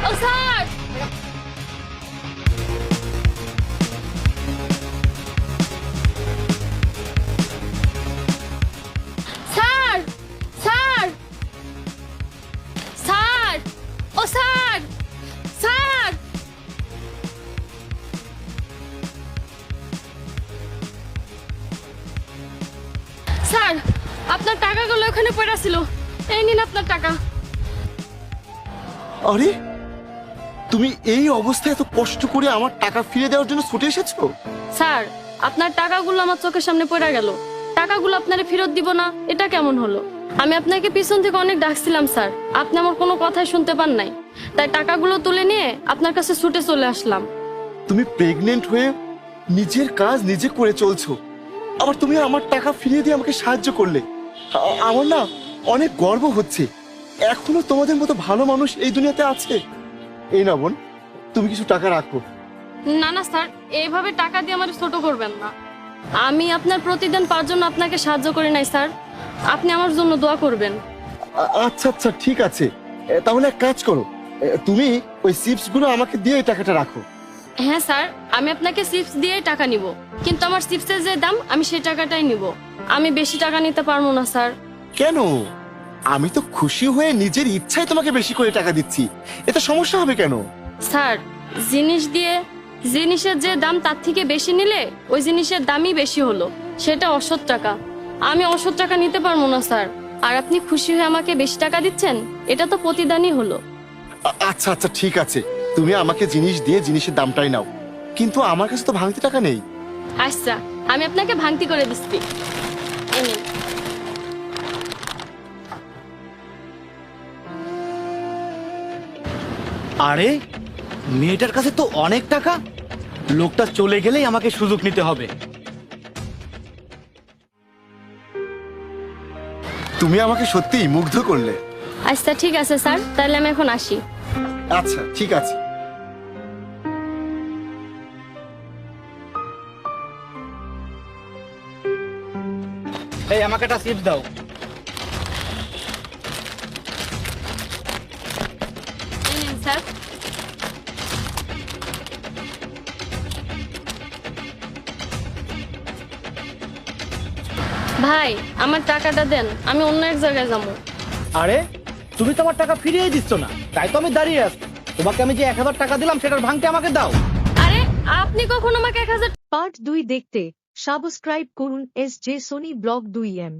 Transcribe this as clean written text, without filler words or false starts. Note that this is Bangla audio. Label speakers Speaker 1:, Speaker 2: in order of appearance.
Speaker 1: ও স্যার, স্যার, স্যার, স্যার, ও স্যার, স্যার। স্যার, আপনার টাকাগুলো ওখানে পড়ে ছিল। এই নিন আপনার টাকা।
Speaker 2: আরে তুমি এই অবস্থায় এত কষ্ট করে আমার টাকা ফিরে দেওয়ার জন্য ছুটে এসেছো?
Speaker 1: স্যার, আপনার টাকাগুলো আমার চোখের সামনে পড়ে গেল। টাকাগুলো আপনারে ফেরত দিব না, এটা কেমন হলো? আমি আপনাকে পিছন থেকে অনেক ডাকছিলাম স্যার, আপনি আমার কোনো কথাই শুনতে পান নাই। তাই টাকাগুলো তুলে নিয়ে আপনার কাছে ছুটে চলে আসলাম।
Speaker 2: তুমি প্রেগনেন্ট হয়ে নিজের কাজ নিজে করে চলছো, আবার তুমি আমার টাকা ফিরিয়ে দিয়ে আমাকে সাহায্য করলে। আমার না অনেক গর্ব হচ্ছে, এখনো তোমাদের মতো ভালো মানুষ এই দুনিয়াতে আছে। এই না বোন, তুমি কিছু টাকা রাখো।
Speaker 1: না না স্যার, এইভাবে টাকা দিয়ে আমার ছোট করবেন না। আমি আপনার প্রতিদিন পাওয়ার জন্য আপনাকে সাহায্য করি নাই স্যার, আপনি আমার জন্য দোয়া করবেন।
Speaker 2: আচ্ছা আচ্ছা ঠিক আছে, তাহলে এক কাজ করো, তুমি ওই চিপস গুলো আমাকে দিয়ে এই টাকাটা রাখো।
Speaker 1: হ্যাঁ স্যার, আমি আপনাকে চিপস দিয়েই টাকা নিব, কিন্তু আমার চিপসের যে দাম আমি সেই টাকাটাই নিব। আমি বেশি টাকা নিতে পারবো না স্যার।
Speaker 2: কেন? আমি তো খুশি হয়ে নিজের ইচ্ছায় তোমাকে বেশি করে টাকা দিচ্ছি, এতে সমস্যা হবে কেন?
Speaker 1: স্যার, জিনিস দিয়ে জিনিসের যে দাম তার থেকে বেশি নিলে ওই জিনিসের দামই বেশি হলো, সেটা অসৎ টাকা। আমি অসৎ টাকা নিতে পারবো না স্যার। আর আপনি খুশি হয়ে আমাকে বেশি টাকা দিচ্ছেন, এটা তো প্রতিদানই হলো।
Speaker 2: আচ্ছা আচ্ছা ঠিক আছে, তুমি আমাকে জিনিস দিয়ে জিনিসের দামটাই নাও, কিন্তু আমার কাছে তো ভাঙতি টাকা নেই।
Speaker 1: আচ্ছা, আমি আপনাকে ভাঙতি করে দিচ্ছি। এই নিন।
Speaker 3: আরে মেয়েটার কাছে তো অনেক টাকা, লোকটা চলে গেলেই আমাকে সুযোগ নিতে হবে।
Speaker 2: তুমি আমাকে সত্যিই মুগ্ধ করলে।
Speaker 1: আচ্ছা ঠিক আছে স্যার, তাহলে আমি এখন আসি।
Speaker 2: আচ্ছা ঠিক আছে।
Speaker 3: এই আমাকে একটা চিপস দাও।
Speaker 1: এই নিন স্যার। ভাই, আমার টাকাটা দেন, আমি অন্য এক জায়গায় যাবো।
Speaker 3: আরে তুমি তো আমার টাকা ফিরিয়ে দিচ্ছ না, তাই তো আমি দাঁড়িয়ে আছি। তোমাকে আমি যে 1000 টাকা দিলাম সেটার ভাঙতে আমাকে দাও।
Speaker 1: আরে আপনি কখন আমাকে 1000
Speaker 4: পার্ট 2 দেখতে সাবস্ক্রাইব করুন SJ সোনি ব্লগ 2M।